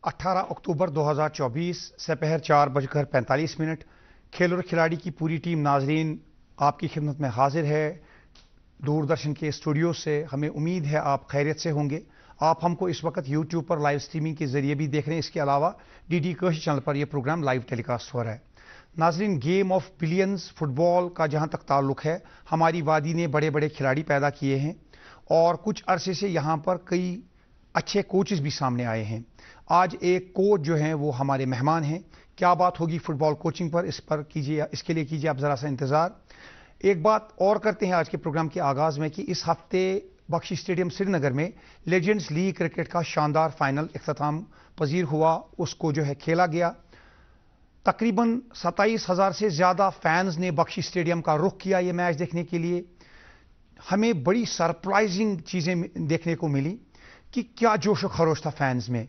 18 अक्टूबर 2024 दोपहर 4:45 खेल और खिलाड़ी की पूरी टीम नाजरीन आपकी खिदमत में हाजिर है दूरदर्शन के स्टूडियो से। हमें उम्मीद है आप खैरियत से होंगे। आप हमको इस वक्त यूट्यूब पर लाइव स्ट्रीमिंग के जरिए भी देख रहे हैं। इसके अलावा डीडी कश चैनल पर यह प्रोग्राम लाइव टेलीकास्ट हो रहा है। नाजरीन, गेम ऑफ बिलियंस फुटबॉल का जहां तक ताल्लुक है, हमारी वादी ने बड़े बड़े खिलाड़ी पैदा किए हैं और कुछ अरसे से यहाँ पर कई अच्छे कोचेस भी सामने आए हैं। आज एक कोच जो हैं वो हमारे मेहमान हैं। क्या बात होगी फुटबॉल कोचिंग पर, इस पर कीजिए, इसके लिए कीजिए आप ज़रा सा इंतज़ार। एक बात और करते हैं आज के प्रोग्राम के आगाज़ में कि इस हफ्ते बख्शी स्टेडियम श्रीनगर में लेजेंड्स लीग क्रिकेट का शानदार फाइनल इख्तिताम पजीर हुआ। उसको जो है खेला गया। तकरीबन 27,000 से ज़्यादा फैंस ने बख्शी स्टेडियम का रुख किया ये मैच देखने के लिए। हमें बड़ी सरप्राइजिंग चीज़ें देखने को मिली कि क्या जोश व खरोश था फैंस में।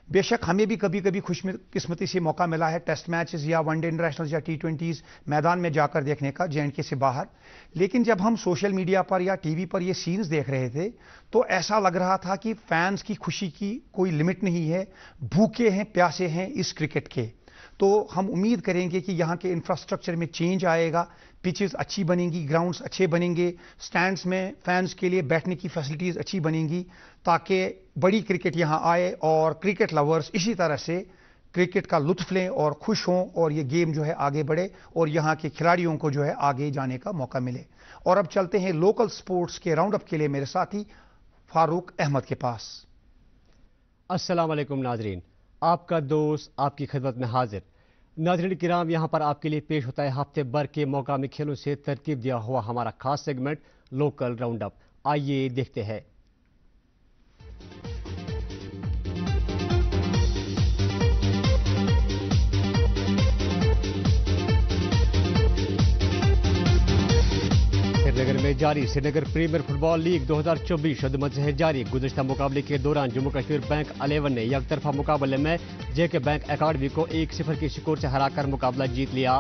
बेशक हमें भी कभी कभी खुशकिस्मती से मौका मिला है टेस्ट मैचेस या वनडे इंटरनेशनल या T20s मैदान में जाकर देखने का J&K से बाहर, लेकिन जब हम सोशल मीडिया पर या टीवी पर ये सीन्स देख रहे थे तो ऐसा लग रहा था कि फैंस की खुशी की कोई लिमिट नहीं है, भूखे हैं प्यासे हैं इस क्रिकेट के। तो हम उम्मीद करेंगे कि यहाँ के इंफ्रास्ट्रक्चर में चेंज आएगा, पिचेस अच्छी बनेंगी, ग्राउंड्स अच्छे बनेंगे, स्टैंड्स में फैंस के लिए बैठने की फैसिलिटीज़ अच्छी बनेंगी ताकि बड़ी क्रिकेट यहाँ आए और क्रिकेट लवर्स इसी तरह से क्रिकेट का लुत्फ लें और खुश हों और ये गेम जो है आगे बढ़े और यहाँ के खिलाड़ियों को जो है आगे जाने का मौका मिले। और अब चलते हैं लोकल स्पोर्ट्स के राउंड अप के लिए मेरे साथी फारूक अहमद के पास। अस्सलाम वालेकुम नाजरीन, आपका दोस्त आपकी खिदमत में हाजिर। नाज़रीन किराम, यहाँ पर आपके लिए पेश होता है हफ्ते भर के मौकामी खेलों से तरतीब दिया हुआ हमारा खास सेगमेंट लोकल राउंड अप। आइए देखते हैं। श्रीनगर में जारी श्रीनगर प्रीमियर फुटबॉल लीग 2024 शुद्धमत से जारी। गुज़श्ता मुकाबले के दौरान जम्मू कश्मीर बैंक 11 ने यकतरफा मुकाबले में JK बैंक अकाडमी को 1-0 के स्कोर से हराकर मुकाबला जीत लिया।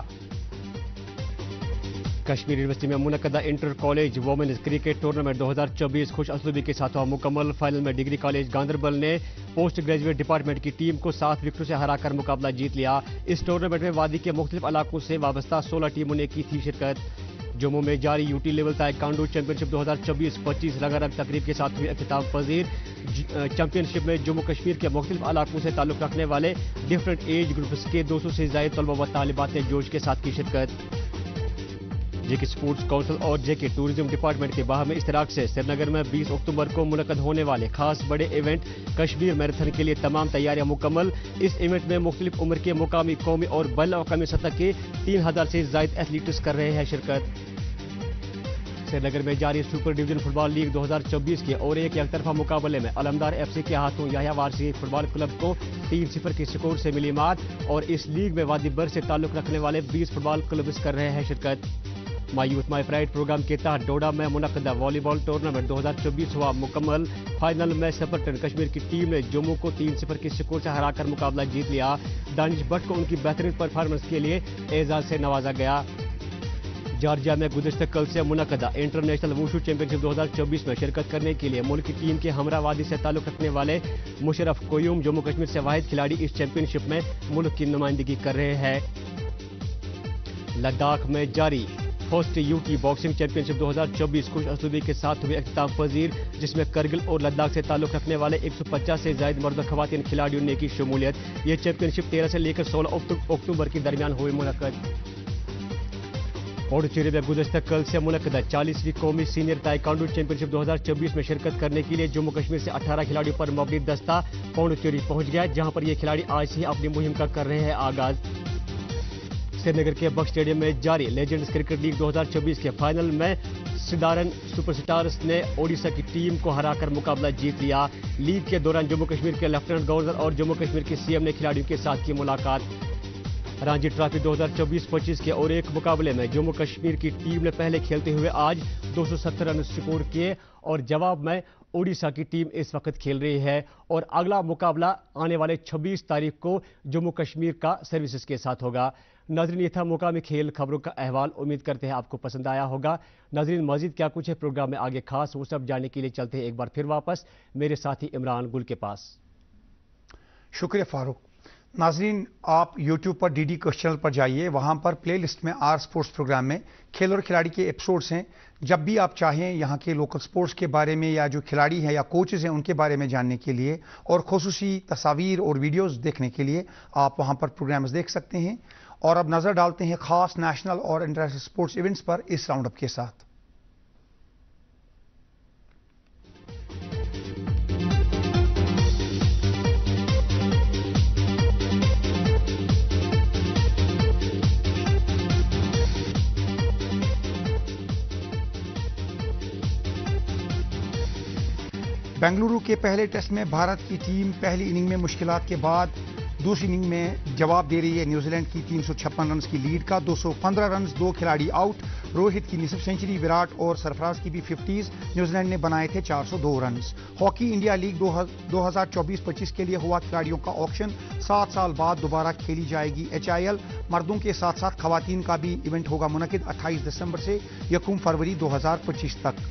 कश्मीर यूनिवर्सिटी में मुनक़दा inter college women's cricket tournament 2024 खुश असलूबी के साथ हुआ मुकम्मल। फाइनल में डिग्री कॉलेज गांधरबल ने पोस्ट ग्रेजुएट डिपार्टमेंट की टीम को 7 विकेटों से हराकर मुकाबला जीत लिया। इस टूर्नामेंट में वादी के मुख्तलिफ इलाकों से वाबस्ता 16 टीमों ने की थी शिरकत। जम्मू में जारी यूटी लेवल ताइक्वांडो चैंपियनशिप 2024-25 रंगारंग तकरीब के साथ हुई अख्तिताम पजीर। चैंपियनशिप में जम्मू कश्मीर के मुख्तलिफ इलाकों से ताल्लुक रखने वाले डिफरेंट एज ग्रुप्स के 200 से ज़ायद तलबा व तालिबात ने जोश के साथ की शिरकत। JK स्पोर्ट्स काउंसिल और JK टूरिज्म डिपार्टमेंट के बाहर में इश्तराक से श्रीनगर में 20 अक्टूबर को मुनक़द होने वाले खास बड़े इवेंट कश्मीर मैराथन के लिए तमाम तैयारियां मुकम्मल। इस इवेंट में मुख्तलिफ उम्र के मुकामी, कौमी और बैनुल-अक़वामी सतह के 3000 से ज़ायद एथलीट्स कर रहे हैं शिरकत। श्रीनगर में जारी सुपर डिवीजन फुटबॉल लीग 2024 के और एक तरफा मुकाबले में अलमदार FC के हाथों याह्या वारसी फुटबॉल क्लब को 3-0 के स्कोर से मिली मात और इस लीग में वादी बर से ताल्लुक रखने वाले 20 फुटबॉल क्लब्स कर रहे हैं शिरकत। My youth my pride program के तहत डोडा में मुनक़दा वॉलीबॉल टूर्नामेंट 2024 हुआ मुकम्मल। फाइनल में सफरटन कश्मीर की टीम ने जम्मू को 3-0 के स्कोर से हराकर मुकाबला जीत लिया। दानिश भट्ट को उनकी बेहतरीन परफॉर्मेंस के लिए एजाज से नवाजा गया। जॉर्जिया में गुज़श्ता कल से मुनक़दा इंटरनेशनल वुशु चैंपियनशिप 2024 में शिरकत करने के लिए मुल्क की टीम के हमरावादी से ताल्लुक रखने वाले मुशर्रफ कोयूम जम्मू कश्मीर से वाहिद खिलाड़ी इस चैंपियनशिप में मुल्क की नुमाइंदगी कर रहे हैं। लद्दाख में जारी फर्स्ट यूटी बॉक्सिंग चैंपियनशिप 2024 खुश असलूबी के साथ हुए इख्तिताम पजीर, जिसमें करगिल और लद्दाख से ताल्लुक रखने वाले 150 से ज़ायद मर्द और ख़वातीन खिलाड़ियों ने की शमूलियत। यह चैंपियनशिप 13 से लेकर 16 अक्टूबर के दरमियान हुई मुनक़द। पुडुचेरी में गुज़श्ता कल से मुनक़दा 40वीं कौमी सीनियर ताइक्वांडो चैंपियनशिप 2024 में शिरकत करने के लिए जम्मू कश्मीर से 18 खिलाड़ियों पर मबनी दस्ता पुडुचेरी पहुंच गया, जहां पर ये खिलाड़ी आज से अपनी मुहिम का कर रहे हैं आगाज। श्रीनगर के बख्श स्टेडियम में जारी लेजेंड्स क्रिकेट लीग 2024 के फाइनल में सिदारन सुपरस्टार्स ने ओडिशा की टीम को हराकर मुकाबला जीत लिया। लीग के दौरान जम्मू कश्मीर के लेफ्टिनेंट गवर्नर और जम्मू कश्मीर के CM ने खिलाड़ियों के साथ की मुलाकात। रणजी ट्रॉफी 2024-25 के और एक मुकाबले में जम्मू कश्मीर की टीम ने पहले खेलते हुए आज 270 रन स्कोर किए और जवाब में ओडिशा की टीम इस वक्त खेल रही है और अगला मुकाबला आने वाले 26 तारीख को जम्मू कश्मीर का सर्विसेज के साथ होगा। नाज़रीन, ये था मुकामी खेल खबरों का अहवाल। उम्मीद करते हैं आपको पसंद आया होगा। नाज़रीन, मजीद क्या कुछ है प्रोग्राम में आगे खास, वो सब जानने के लिए चलते हैं एक बार फिर वापस मेरे साथी इमरान गुल के पास। शुक्रिया फारूक। नाजरीन, आप YouTube पर डीडी क्वेश्चन चैनल पर जाइए, वहां पर प्लेलिस्ट में आर स्पोर्ट्स प्रोग्राम में खेल और खिलाड़ी के एपिसोड्स हैं। जब भी आप चाहें यहाँ के लोकल स्पोर्ट्स के बारे में या जो खिलाड़ी हैं या कोचेज हैं उनके बारे में जानने के लिए और खुसूसी तस्वीर और वीडियोस देखने के लिए आप वहां पर प्रोग्राम्स देख सकते हैं। और अब नजर डालते हैं खास नेशनल और इंटरनेशनल स्पोर्ट्स इवेंट्स पर इस राउंड अप के साथ। बेंगलुरु के पहले टेस्ट में भारत की टीम पहली इनिंग में मुश्किलात के बाद दूसरी इनिंग में जवाब दे रही है न्यूजीलैंड की 356 रन की लीड का। 215 रन, 2 खिलाड़ी आउट। रोहित की निसफ सेंचुरी, विराट और सरफराज की भी 50s। न्यूजीलैंड ने बनाए थे 402 रन। हॉकी इंडिया लीग 2024-25 के लिए हुआ खिलाड़ियों का ऑक्शन। 7 साल बाद दोबारा खेली जाएगी HIL। मर्दों के साथ साथ खवातीन का भी इवेंट होगा मुनकिद 28 दिसंबर से 1 फरवरी 2025 तक।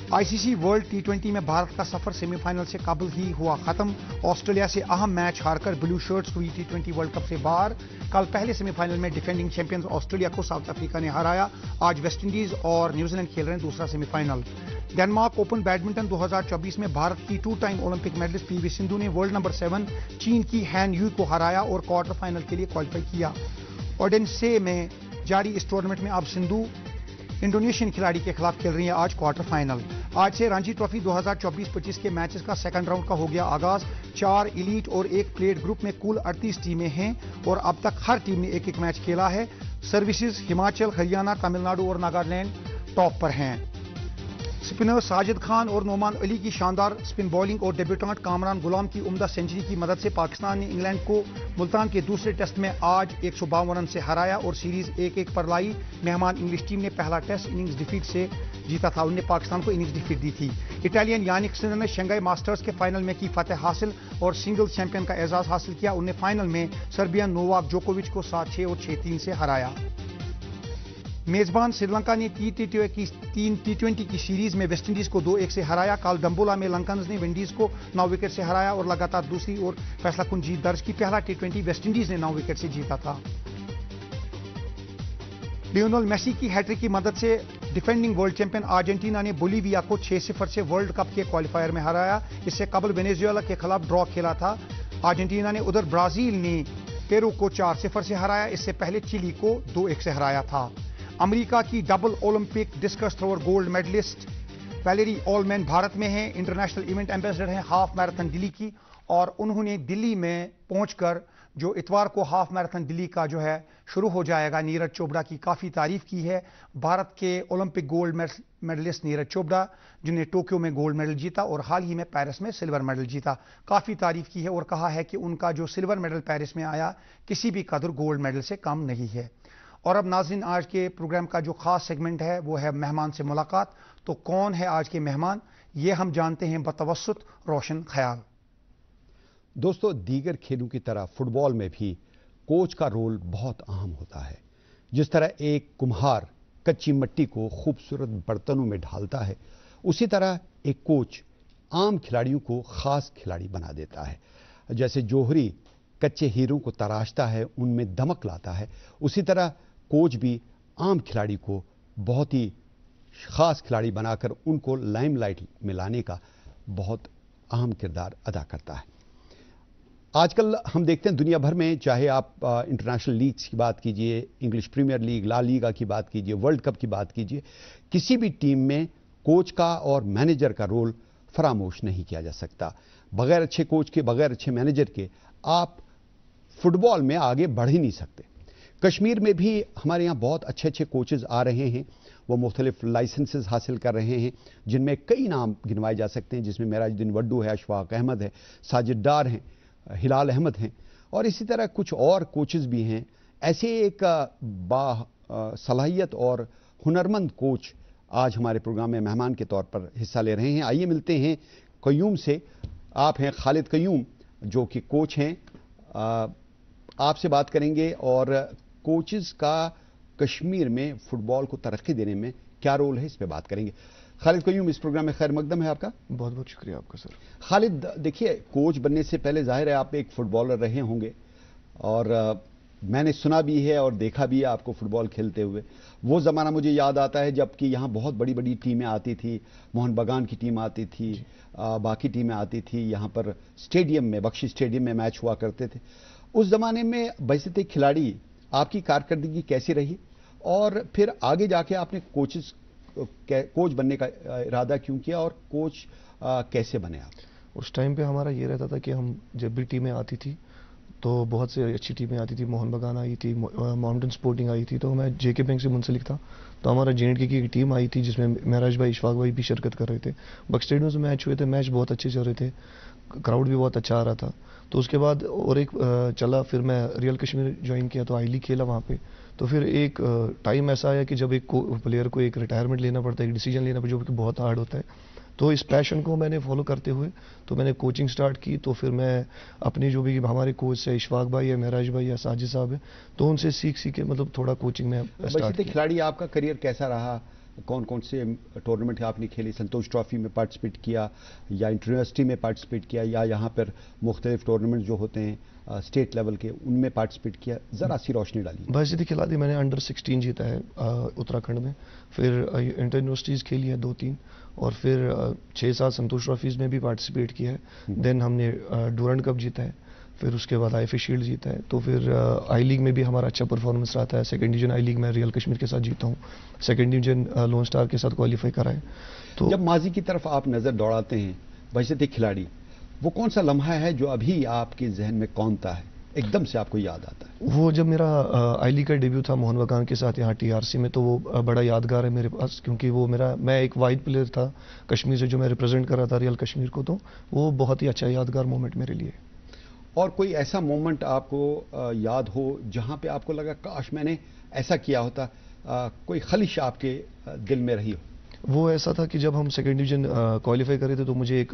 ICC वर्ल्ड T20 में भारत का सफर सेमीफाइनल से कबल ही हुआ खत्म। ऑस्ट्रेलिया से अहम मैच हारकर ब्लू शर्ट्स हुई T20 वर्ल्ड कप से बाहर। कल पहले सेमीफाइनल में डिफेंडिंग चैंपियंस ऑस्ट्रेलिया को साउथ अफ्रीका ने हराया। आज वेस्टइंडीज और न्यूजीलैंड खेल रहे हैं दूसरा सेमीफाइनल। डेनमार्क ओपन बैडमिंटन 2024 में भारत की 2 time Olympic medalist PV Sindhu ने वर्ल्ड नंबर 7 चीन की हैन यू को हराया और क्वार्टर फाइनल के लिए क्वालिफाई किया। ओडेंसे में जारी इस टूर्नामेंट में अब सिंधु इंडोनेशियन खिलाड़ी के खिलाफ खेल रही है आज क्वार्टर फाइनल। आज से रणजी ट्रॉफी 2024-25 के मैचेस का सेकंड राउंड का हो गया आगाज। 4 एलीट और 1 प्लेट ग्रुप में कुल 38 टीमें हैं और अब तक हर टीम ने एक मैच खेला है। सर्विसेज हिमाचल, हरियाणा, तमिलनाडु और नागालैंड टॉप पर हैं। स्पिनर साजिद खान और नोमान अली की शानदार स्पिन बॉलिंग और डेब्यूटेंट कामरान गुलाम की उम्दा सेंचुरी की मदद से पाकिस्तान ने इंग्लैंड को मुल्तान के दूसरे टेस्ट में आज 152 रन से हराया और सीरीज 1-1 पर लाई। मेहमान इंग्लिश टीम ने पहला टेस्ट इनिंग्स डिफीट से जीता था। उन्होंने पाकिस्तान को इनिंग्स डिफीट दी थी। इटालियन यानिक सिनर ने शंघाई मास्टर्स के फाइनल में की फतेह हासिल और सिंगल चैंपियन का एजाज हासिल किया। उन्होंने फाइनल में सर्बियन नोवाक जोकोविच को 7-6 और 6-3 से हराया। मेजबान श्रीलंका ने T20 की सीरीज में वेस्टइंडीज को 2-1 से हराया। कल डंबोला में लंकन्स ने विंडीज को 9 विकेट से हराया और लगातार दूसरी और फैसलाकुन जीत दर्ज की। पहला T20 वेस्टइंडीज ने 9 विकेट से जीता था। लियोनेल मेसी की हैट्रिक की मदद से डिफेंडिंग वर्ल्ड चैंपियन अर्जेंटीना ने बोलीविया को 6-0 से वर्ल्ड कप के क्वालिफायर में हराया। इससे कबल वेनेजुएला के खिलाफ ड्रॉ खेला था अर्जेंटीना ने। उधर ब्राजील ने पेरू को 4-0 से हराया। इससे पहले चिली को 2-1 से हराया था। अमेरिका की double Olympic discus thrower gold medallist Valerie Allman Bharat में हैं। इंटरनेशनल इवेंट एम्बेसडर हैं हाफ मैराथन दिल्ली की और उन्होंने दिल्ली में पहुंचकर जो इतवार को हाफ मैराथन दिल्ली का जो है शुरू हो जाएगा, नीरज चोपड़ा की काफ़ी तारीफ की है। भारत के Olympic gold medalist Neeraj Chopra जिन्हें टोक्यो में गोल्ड मेडल जीता और हाल ही में पेरिस में सिल्वर मेडल जीता, काफ़ी तारीफ की है और कहा है कि उनका जो सिल्वर मेडल पेरिस में आया किसी भी कदर गोल्ड मेडल से कम नहीं है। और अब नाज़रीन, आज के प्रोग्राम का जो खास सेगमेंट है वो है मेहमान से मुलाकात। तो कौन है आज के मेहमान, ये हम जानते हैं बतवस्सुत रोशन ख्याल। दोस्तों, दीगर खेलों की तरह फुटबॉल में भी कोच का रोल बहुत अहम होता है। जिस तरह एक कुम्हार कच्ची मिट्टी को खूबसूरत बर्तनों में ढालता है, उसी तरह एक कोच आम खिलाड़ियों को खास खिलाड़ी बना देता है। जैसे जौहरी कच्चे हीरों को तराशता है, उनमें दमक लाता है, उसी तरह कोच भी आम खिलाड़ी को बहुत ही खास खिलाड़ी बनाकर उनको लाइमलाइट में लाने का बहुत अहम किरदार अदा करता है। आजकल हम देखते हैं दुनिया भर में, चाहे आप इंटरनेशनल लीग्स की बात कीजिए, English Premier League, La Liga की बात कीजिए, वर्ल्ड कप की बात कीजिए, किसी भी टीम में कोच का और मैनेजर का रोल फरामोश नहीं किया जा सकता। बगैर अच्छे कोच के, बगैर अच्छे मैनेजर के आप फुटबॉल में आगे बढ़ ही नहीं सकते। कश्मीर में भी हमारे यहाँ बहुत अच्छे अच्छे कोचेज़ आ रहे हैं। वो मुख्तलिफ लाइसेंसेस हासिल कर रहे हैं जिनमें कई नाम गिनवाए जा सकते हैं, जिसमें मेराजुद्दीन वड्डू है, अशफाक अहमद है, साजिद डार हैं, हिलाल अहमद हैं और इसी तरह कुछ और कोचेज़ भी हैं। ऐसे एक सलाहियत और हुनरमंद कोच आज हमारे प्रोग्राम में मेहमान के तौर पर हिस्सा ले रहे हैं। आइए मिलते हैं कयूम से। आप हैं खालिद कयूम, जो कि कोच हैं। आपसे बात करेंगे और कोचेस का कश्मीर में फुटबॉल को तरक्की देने में क्या रोल है, इस पे बात करेंगे। खालिद क़य्यूम, इस प्रोग्राम में खैर मकदम है आपका। बहुत बहुत शुक्रिया आपका सर। खालिद, देखिए, कोच बनने से पहले जाहिर है आप एक फुटबॉलर रहे होंगे, और मैंने सुना भी है और देखा भी है आपको फुटबॉल खेलते हुए। वो ज़माना मुझे याद आता है जबकि यहाँ बहुत बड़ी बड़ी टीमें आती थी, मोहन बगान की टीम आती थी, बाकी टीमें आती थी, यहाँ पर स्टेडियम में, बख्शी स्टेडियम में मैच हुआ करते थे। उस ज़माने में बैसित खिलाड़ी आपकी कारकर्दगी कैसी रही, और फिर आगे जाके आपने कोच बनने का इरादा क्यों किया, और कोच कैसे बने आप? उस टाइम पे हमारा ये रहता था कि हम जब भी टीमें आती थी तो बहुत से अच्छी टीमें आती थी, मोहन बगान आई थी, माउंटेन स्पोर्टिंग आई थी, तो मैं जेके बैंक से मुंसलिक था। तो हमारा जे&के की टीम आई थी जिसमें महराज भाई, इशफाक भाई भी शिरकत कर रहे थे। बख्शी स्टेडियम से मैच हुए थे, मैच बहुत अच्छे चल रहे थे, क्राउड भी बहुत अच्छा आ रहा था। तो उसके बाद और एक चला, फिर मैं रियल कश्मीर ज्वाइन किया तो आई लीग खेला वहाँ पे। तो फिर एक टाइम ऐसा आया कि जब एक प्लेयर को एक रिटायरमेंट लेना पड़ता है, एक डिसीजन लेना पड़ता है, जो कि बहुत हार्ड होता है। तो इस पैशन को मैंने फॉलो करते हुए तो मैंने कोचिंग स्टार्ट की। तो फिर मैं अपनी जो भी हमारे कोच है, इशफाक भाई है, महराज भाई या साजिद साहब है, तो उनसे सीख के मतलब थोड़ा कोचिंग में स्टार्ट किया। खिलाड़ी आपका करियर कैसा रहा? कौन कौन से टूर्नामेंट आपने खेली? संतोष ट्रॉफी में पार्टिसिपेट किया, या यूनिवर्सिटी में पार्टिसिपेट किया, या यहाँ पर मुख्तलिफ टूर्नामेंट जो होते हैं स्टेट लेवल के, उनमें पार्टिसिपेट किया? ज़रा सी रोशनी डाली। बैसित खिलाड़ी मैंने अंडर 16 जीता है उत्तराखंड में, फिर इंटर यूनिवर्सिटीज़ खेली है 2-3, और फिर 6-7 संतोष ट्रॉफीज़ में भी पार्टिसिपेट किया है। देन हमने डूरंड कप जीता है, फिर उसके बाद IFA शील्ड जीता है। तो फिर आई लीग में भी हमारा अच्छा परफॉर्मेंस रहा है। सेकंड डिवीजन आई लीग में रियल कश्मीर के साथ जीता हूँ, सेकंड डिवीजन लोन स्टार के साथ क्वालिफाई करा है। तो जब माजी की तरफ आप नज़र दौड़ाते हैं बैसित खिलाड़ी, वो कौन सा लम्हा है जो अभी आपके जहन में कौनता है, एकदम से आपको याद आता है? वो जब मेरा आई लीग का डेब्यू था मोहन बगान के साथ यहाँ TRC में, तो वो बड़ा यादगार है मेरे पास, क्योंकि वो मैं एक वाइड प्लेयर था कश्मीर से, जो मैं रिप्रेजेंट कर रहा था रियल कश्मीर को। तो वो बहुत ही अच्छा यादगार मोमेंट मेरे लिए। और कोई ऐसा मोमेंट आपको याद हो जहां पे आपको लगा काश मैंने ऐसा किया होता, कोई खलिश आपके दिल में रही हो? वो ऐसा था कि जब हम सेकंड डिवीजन क्वालिफाई करे थे, तो मुझे एक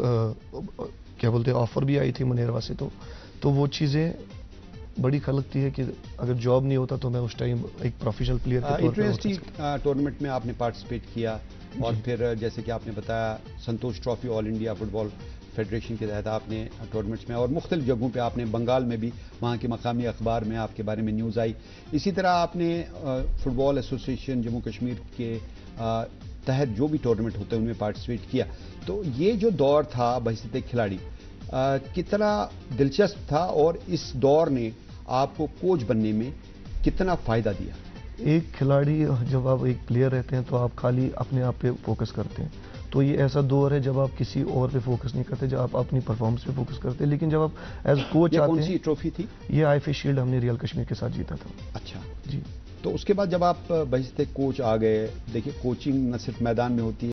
क्या बोलते हैं ऑफर भी आई थी मुनेरवा से। तो वो चीज़ें बड़ी खलकती है कि अगर जॉब नहीं होता तो मैं उस टाइम एक प्रोफेशनल प्लेयर के तौर पर टूर्नामेंट में आपने पार्टिसिपेट किया, और फिर जैसे कि आपने बताया Santosh trophy all India football federation के तहत आपने टूर्नामेंट्स में, और मुख्तलिफ जगहों पे आपने, बंगाल में भी वहाँ के मकामी अखबार में आपके बारे में न्यूज़ आई। इसी तरह आपने फुटबॉल एसोसिएशन जम्मू कश्मीर के तहत जो भी टूर्नामेंट होते हैं उनमें पार्टिसिपेट किया। तो ये जो दौर था बैसित खिलाड़ी कितना दिलचस्प था, और इस दौर ने आपको कोच बनने में कितना फ़ायदा दिया? एक खिलाड़ी, जब आप एक प्लेयर रहते हैं तो आप खाली अपने आप पे फोकस करते हैं। तो ये ऐसा दौर है जब आप किसी और पे फोकस नहीं करते, जब आप अपनी परफॉर्मेंस पे फोकस करते हैं। लेकिन जब आप एज कोच आते हैं। कौन सी ट्रॉफी थी? ये IFA शील्ड हमने रियल कश्मीर के साथ जीता था। अच्छा जी। तो उसके बाद जब आप बैसित कोच आ गए, देखिए कोचिंग न सिर्फ मैदान में होती है,